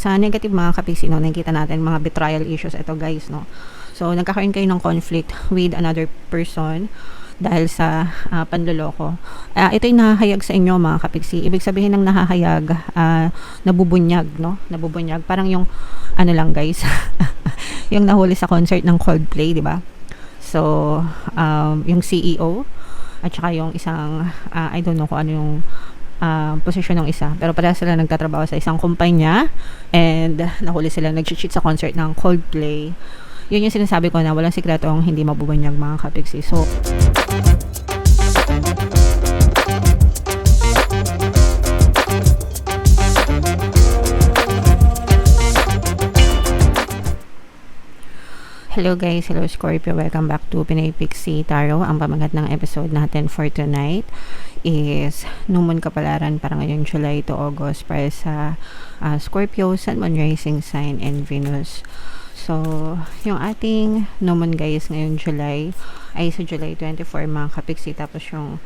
Sa negative mga kapiksi, no, nakikita natin mga betrayal issues. Ito guys, no. So, nagkakaroon kayo ng conflict with another person dahil sa panloloko. Ito yung nahahayag sa inyo mga kapiksi. Ibig sabihin ng nahahayag, nabubunyag, no? Nabubunyag. Parang yung, ano lang guys, yung nahuli sa concert ng Coldplay, di ba? So, yung CEO, at saka yung isang, I don't know kung ano yung posisyon ng isa. Pero pala sila nagtatrabaho sa isang kumpanya and nahuli sila nag-cheat sa concert ng Coldplay. Yun yung sinasabi ko na walang sikretong hindi mabubunyag mga kapiksi. So, hello guys, hello Scorpio, welcome back to Pinay Pixie Tarot. Ang pamagat ng episode natin for tonight is New Moon Kapalaran para ngayong July to August para sa Scorpio, Sun, Moon, Rising Sign, and Venus. So, yung ating New Moon guys ngayong July ay sa July 24 mga kapiksi. Tapos yung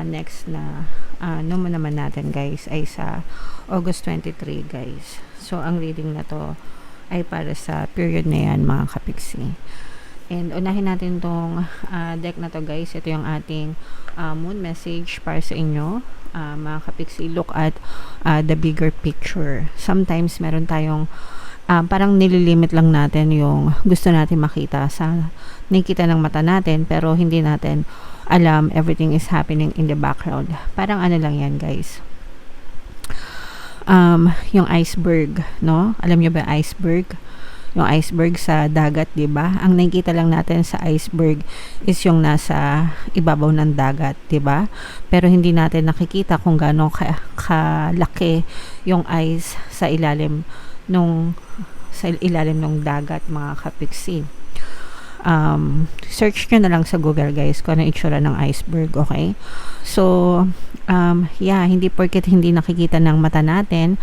next na New Moon naman natin guys ay sa August 23 guys. So, ang reading na to ay para sa period na yan mga kapiksi. And unahin natin tong deck na to guys. Ito yung ating moon message para sa inyo mga kapiksi. Look at the bigger picture. Sometimes meron tayong parang nililimit lang natin yung gusto natin makita sa nakikita ng mata natin, pero hindi natin alam everything is happening in the background. Parang ano lang yan guys, yung iceberg, no? Alam nyo ba iceberg? Yung iceberg sa dagat, di ba? Ang nakikita lang natin sa iceberg is yung nasa ibabaw ng dagat, di ba? Pero hindi natin nakikita kung gaano kalaki yung ice sa ilalim nung dagat mga kapiksi. Search nyo na lang sa Google guys kung ano itsura ng iceberg, okay? So, hindi porket hindi nakikita ng mata natin,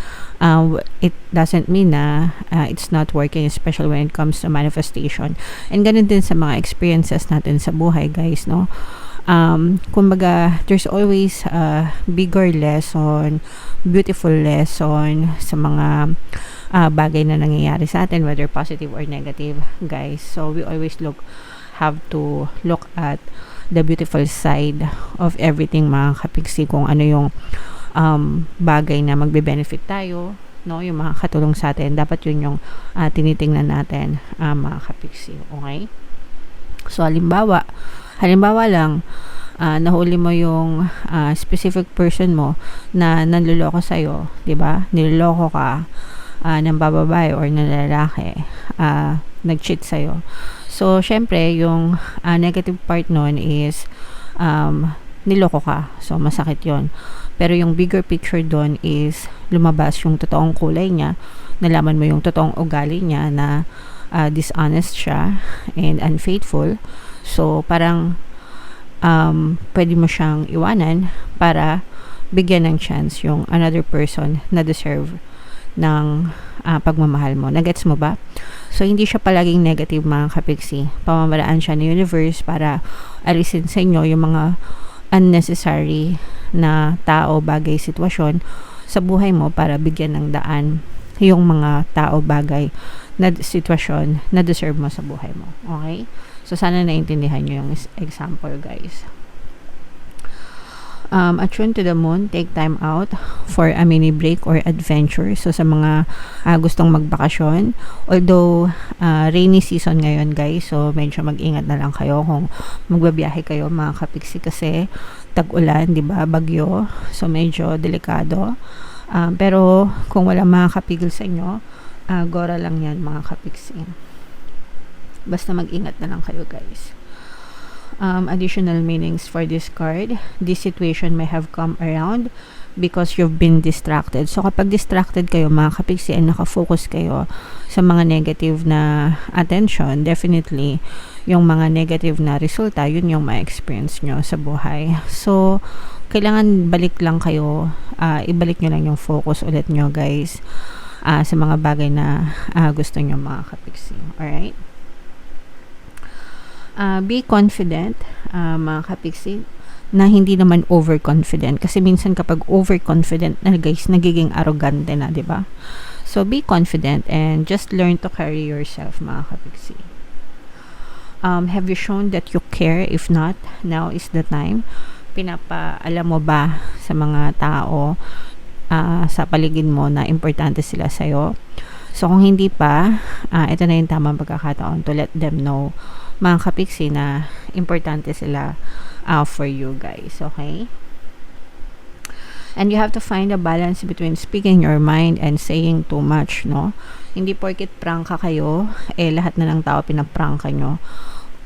it doesn't mean na it's not working, especially when it comes to manifestation. And ganun din sa mga experiences natin sa buhay guys, no? Kumbaga, there's always a bigger lesson, beautiful lesson sa mga bagay na nangyayari sa atin, whether positive or negative guys. So we always have to look at the beautiful side of everything mga kapiksi, kung ano yung bagay na magbe-benefit tayo, no, yung mga katulong sa atin, dapat yun yung tinitingnan natin mga kapiksi, okay? So halimbawa lang, nahuli mo yung specific person mo na nanloloko sa'yo, di ba? Niloloko ka ng bababae or ng lalaki, nag-cheat sa'yo. So, syempre, yung negative part nun is niloko ka. So, masakit yon. Pero yung bigger picture doon is lumabas yung totoong kulay niya, nalaman mo yung totoong ugali niya na dishonest siya and unfaithful. So, parang pwede mo siyang iwanan para bigyan ng chance yung another person na deserve ng pagmamahal mo. Nagets mo ba? So, hindi siya palaging negative mga kapiksi. Pamamaraan siya ng universe para alisin sa inyo yung mga unnecessary na tao, bagay, sitwasyon sa buhay mo para bigyan ng daan yung mga tao, bagay, na sitwasyon na deserve mo sa buhay mo. Okay? So, sana naintindihan nyo yung example guys. Attune to the moon, take time out for a mini break or adventure. So sa mga gustong magbakasyon, although rainy season ngayon guys, so medyo mag-ingat na lang kayo kung magbabiyahe kayo mga kapiksi, kasi tag-ulan, di ba, bagyo, so medyo delikado. Pero kung wala makakapigil sa inyo, gora lang yan mga kapiksi. Basta mag-ingat na lang kayo guys. Additional meanings for this card. This situation may have come around because you've been distracted. So kapag distracted kayo mga kapiksi and nakafocus kayo sa mga negative na attention, definitely yung mga negative na resulta, yun yung ma-experience nyo sa buhay. So kailangan balik lang kayo, ibalik nyo lang yung focus ulit nyo guys sa mga bagay na gusto nyo mga kapiksi. Alright? Be confident mga kapiksi, na hindi naman overconfident, kasi minsan kapag overconfident na guys, nagiging arrogante na, di ba? So, be confident and just learn to carry yourself, mga kapiksi. Have you shown that you care? If not, now is the time. Pinapaalam mo ba sa mga tao sa paligid mo na importante sila sa'yo? So, kung hindi pa, ito na yung tamang pagkakataon to let them know, mga kapiksi, na importante sila for you guys. Okay? And you have to find a balance between speaking your mind and saying too much, no? Hindi porket prangka kayo, lahat na ng tao pinaprangka nyo.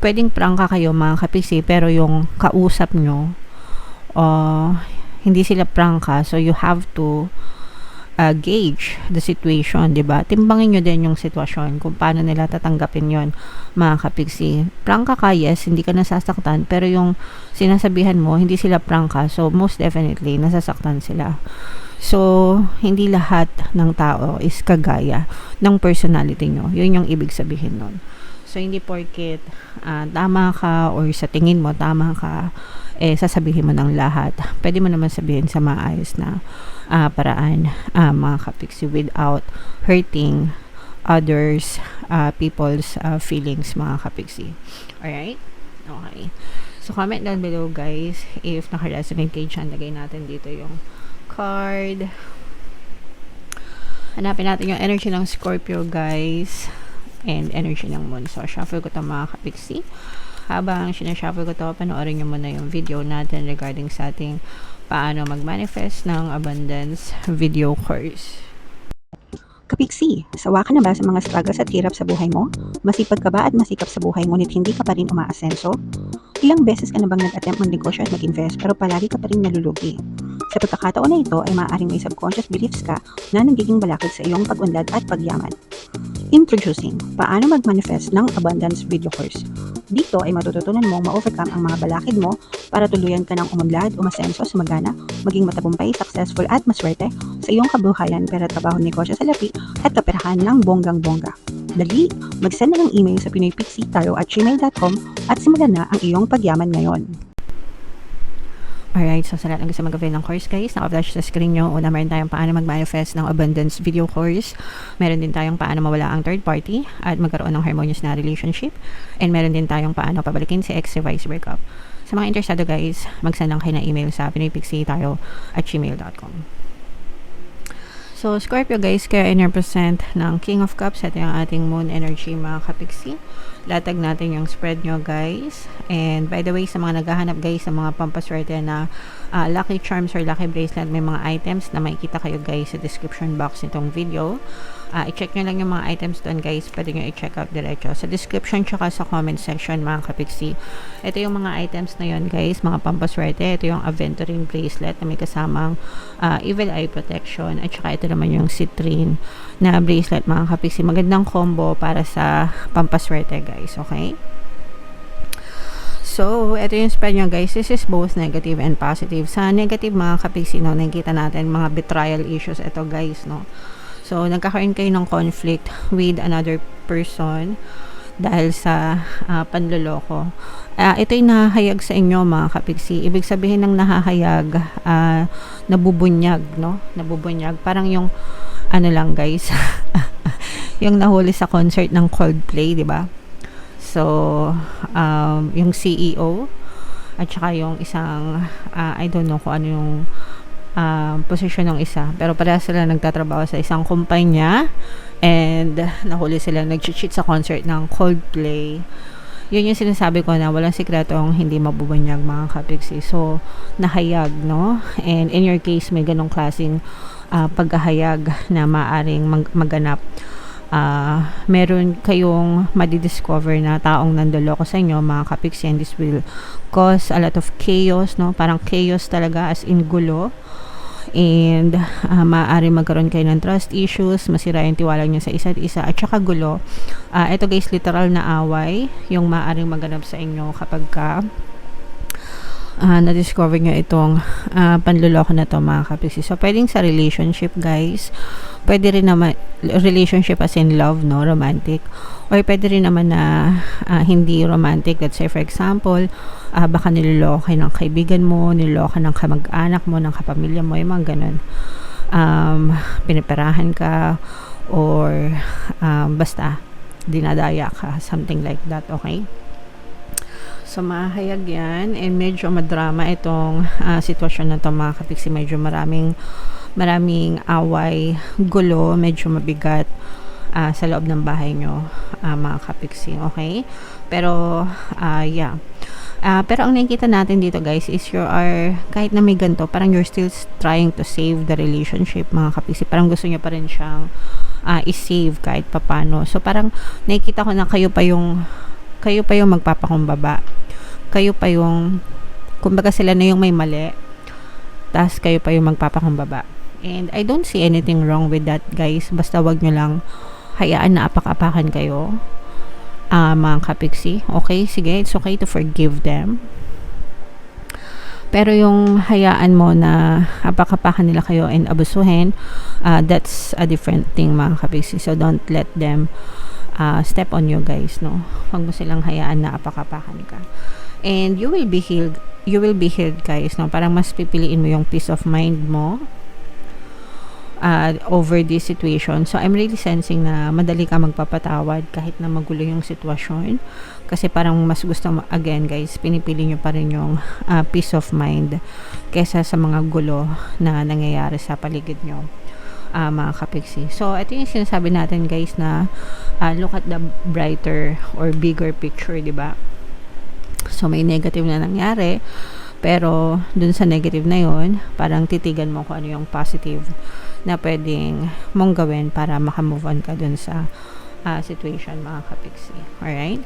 Pwedeng prangka kayo, mga kapiksi, pero yung kausap nyo, hindi sila prangka, so you have to gauge the situation, di ba? Timbangin nyo din yung sitwasyon, kung paano nila tatanggapin yon, mga kapiksi. Prangka ka, yes, hindi ka nasasaktan, pero yung sinasabihan mo, hindi sila prangka, so most definitely, nasasaktan sila. So, hindi lahat ng tao is kagaya ng personality nyo. Yun yung ibig sabihin nun. So, hindi porket tama ka or sa tingin mo tama ka, sasabihin mo ng lahat. Pwede mo naman sabihin sa maayos na paraan, mga kapiksi, without hurting others, people's feelings, mga kapiksi. Alright? Okay. So, comment down below, guys, if naka-resonate kayo dyan. Lagay natin dito yung card. Hanapin natin yung energy ng Scorpio, guys, and energy ng Moon. So, shuffle ko ito, mga kapiksi. Habang sinashuffle ko ito, panoorin nyo muna yung video natin regarding sa ating paano mag-manifest ng abundance video course. Kapiksi, sawa ka na ba sa mga struggles at hirap sa buhay mo? Masipag ka ba at masikap sa buhay ngunit hindi ka pa rin umaasenso? Ilang beses ka na bang nag-attempt mag-negosyo at mag-invest pero palagi ka pa rin nalulugi? Sa pagkakataon na ito ay maaaring may subconscious beliefs ka na nagiging balakid sa iyong pag-unlad at pagyaman. Introducing, paano mag-manifest ng abundance video course. Dito ay matututunan mong ma-overcome ang mga balakid mo para tuluyan ka ng umunlad, umasenso, sumagana, maging matagumpay, successful at maswerte sa iyong kabuhayan, pera, trabaho, negosyo sa lapi at kaperahan ng bonggang-bongga. Dali, mag-send na ng email sa pinoypixie@gmail.com at simulan na ang iyong pagyaman ngayon. Alright, so sa lahat ng gusto mag-avail ng course, guys, naka-flash sa screen nyo. Una, meron tayong paano mag-manifest ng abundance video course. Meron din tayong paano mawala ang third party at magkaroon ng harmonious na relationship. And meron din tayong paano pabalikin si ex, revice, breakup. Sa mga interesado, guys, mag-send lang kayo ng email sa pinoypixie@gmail.com. So, Scorpio, guys, kaya in-represent ng King of Cups. Ito yung ating moon energy, mga kapiksi. Latag natin yung spread nyo, guys. And by the way, sa mga naghahanap, guys, sa mga pampaswerte na lucky charms or lucky bracelet, may mga items na makikita kayo, guys, sa description box nitong video. I-check nyo lang yung mga items doon, guys. Pwede nyo i-check out diretso sa description tsaka sa comment section, mga kapiksi. Ito yung mga items na yon, guys, mga pampaswerte. Ito yung aventurine bracelet na may kasamang evil eye protection. At saka ito naman yung citrine na bracelet, mga kapiksi. Magandang combo para sa pampaswerte, guys. Okay? So, ito yung spread nyo, guys. This is both negative and positive. Sa negative, mga kapiksi, no, nakikita natin mga betrayal issues. Ito, guys, no. So, nagkakaroon kayo ng conflict with another person dahil sa panloloko. Ito'y nahahayag sa inyo, mga kapiksi. Ibig sabihin ng nahahayag, nabubunyag, no? Nabubunyag. Parang yung, ano lang, guys, yung nahuli sa concert ng Coldplay, di ba? So, yung CEO, at saka yung isang, I don't know kung ano yung posisyon ng isa, pero para sila nagtatrabaho sa isang kumpanya and nahuli sila nag-cheat sa concert ng Coldplay. Yun yung sinasabi ko na walang sikretong hindi mabubunyag, mga kapiksi. So, nahayag, no? And in your case, may ganong klaseng paghahayag na maaring maganap. Meron kayong madidiscover na taong nandoloko sa inyo, mga kapiksi, and this will cause a lot of chaos, no? Parang chaos talaga, as in gulo. And maaari magkaroon kayo ng trust issues, masira yung tiwala nyo sa isa't isa, at saka gulo. Ito, guys, literal na away yung maaaring maganap sa inyo kapag ka na-discover nyo itong panluloko na to, mga kapiksi. So, pwedeng sa relationship, guys. Pwede rin naman relationship as in love, no? Romantic. Or pwede rin naman na hindi romantic. Let's say, for example, baka niloloko kayo ng kaibigan mo, niloloko ng kamag-anak mo, ng kapamilya mo, yung mga ganun. Pinaperahan ka, or basta dinadaya ka, something like that, okay? So, mahayag yan, and medyo madrama itong sitwasyon na to mga kapiksi. Medyo maraming away, gulo, medyo mabigat sa loob ng bahay nyo, mga kapiksi, okay? Pero, yeah. Pero ang nakikita natin dito guys is you are, kahit na may ganito, parang you're still trying to save the relationship, mga kapiksi. Parang gusto nyo pa rin siyang i-save kahit papano. So, parang nakikita ko na kayo pa yung magpapakumbaba. Kayo pa yung, kumbaga sila na yung may mali, tas kayo pa yung magpapakumbaba. And I don't see anything wrong with that, guys. Basta wag nyo lang hayaan na apak-apakan kayo, mga kapiksi. Okay, sige, it's okay to forgive them. Pero yung hayaan mo na apak-apakan nila kayo and abusuhin, that's a different thing, mga kapiksi. So don't let them step on you, guys, no? Huwag mo silang hayaan na apak-apakan ka. And you will be healed, guys, no? Parang mas pipiliin mo yung peace of mind mo over this situation. So I'm really sensing na madali ka magpapatawad kahit na magulo yung sitwasyon, kasi parang mas gusto mo, again guys, pinipili nyo pa rin yung peace of mind kesa sa mga gulo na nangyayari sa paligid nyo, mga kapiksi. So ito yung sinasabi natin, guys, na look at the brighter or bigger picture, diba? So may negative na nangyari, pero dun sa negative na yon, parang titigan mo kung ano yung positive na pwedeng mong gawin para makamove on ka dun sa situation, mga kapiksi. Alright?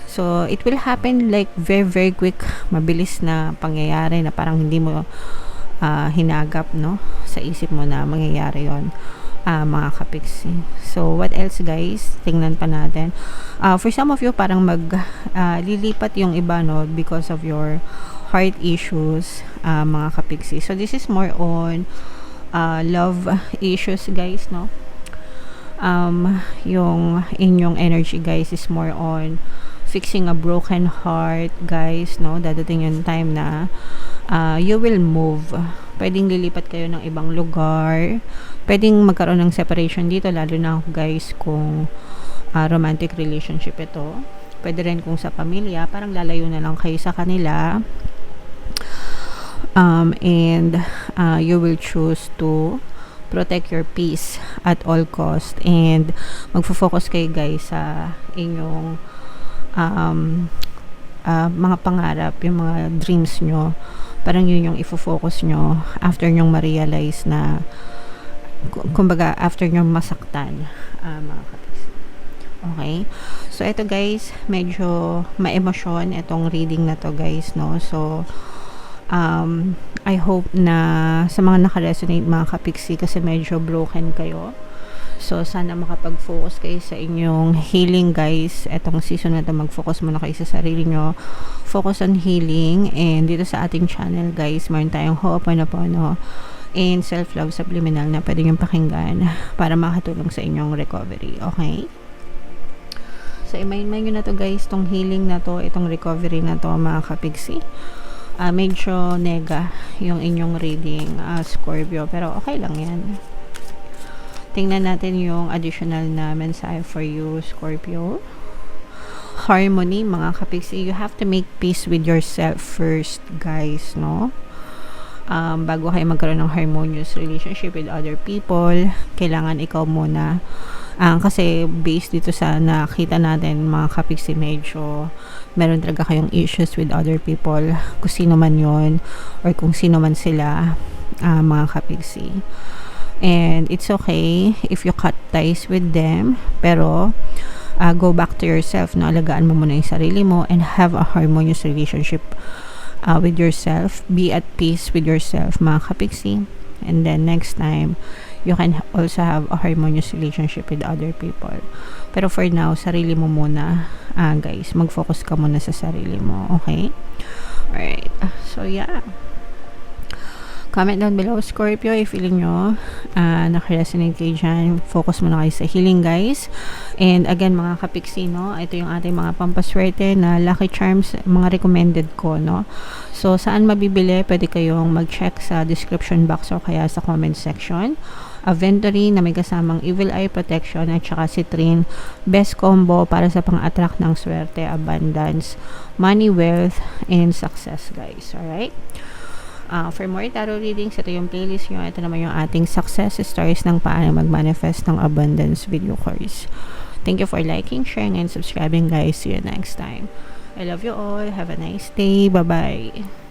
So it will happen like very very quick, mabilis na pangyayari na parang hindi mo hinagap, no, sa isip mo na mangyayari yon, mga kapiksi. So what else, guys? Tingnan pa natin. For some of you, parang lilipat yung iba, no, because of your heart issues, mga kapiksi. So this is more on love issues, guys, no. Yung inyong energy, guys, is more on fixing a broken heart, guys, no. Dadating yung time na you will move. Pwedeng lilipat kayo ng ibang lugar. Pwedeng magkaroon ng separation dito, lalo na, guys, kung romantic relationship ito. Pwede rin kung sa pamilya, parang lalayo na lang kayo sa kanila. And you will choose to protect your peace at all cost, and magfo-focus kayo, guys, sa inyong mga pangarap, yung mga dreams nyo. Parang yun yung ifo-focus nyo after nyong ma-realize na, kumbaga, after nyong masaktan, mga kapis. Okay? So, ito, guys, medyo ma-emosyon itong reading na to, guys, no? So, I hope na sa mga naka-resonate, mga kapiksi, kasi medyo broken kayo. So, sana makapag-focus kayo sa inyong healing, guys. Etong season na to, mag-focus muna kayo sa sarili nyo. Focus on healing. And dito sa ating channel, guys, meron tayong Ho'oponopono and self-love subliminal na pwede nyo pakinggan para makatulong sa inyong recovery. Okay? So, i-mind nyo na to, guys, tong healing na to, itong recovery na to, mga kapiksi. Medyo nega yung inyong reading, Scorpio, pero okay lang yan. Tingnan natin yung additional na mensahe for you, Scorpio. Harmony, mga kapiksi. You have to make peace with yourself first, guys, no? Bago kayo magkaroon ng harmonious relationship with other people, kailangan ikaw muna. Kasi based dito sa nakita natin, mga kapiksi, medyo meron talaga kayong issues with other people, kung sino man yon or kung sino man sila, mga kapiksi. And it's okay if you cut ties with them, pero go back to yourself, no? Alagaan mo muna yung sarili mo and have a harmonious relationship with yourself. Be at peace with yourself, mga kapiksi. And then next time, you can also have a harmonious relationship with other people. Pero for now, sarili mo muna, guys. Mag-focus ka muna sa sarili mo, okay? Alright. So, yeah. Comment down below, Scorpio, if feeling nyo naka-resonate kayo dyan. Focus muna kayo sa healing, guys. And again, mga kapiksi, no, ito yung ating mga pampaswerte na lucky charms, mga recommended ko, no. So, saan mabibili? Pwede kayong mag-check sa description box o kaya sa comment section. Aventurine na may kasamang Evil Eye Protection at saka Citrine. Best combo para sa pang-attract ng swerte, abundance, money, wealth, and success, guys. Alright? For more tarot readings, ito yung playlist nyo. Ito naman yung ating success stories ng paano mag-manifest ng abundance video course. Thank you for liking, sharing, and subscribing, guys. See you next time. I love you all. Have a nice day. Bye-bye.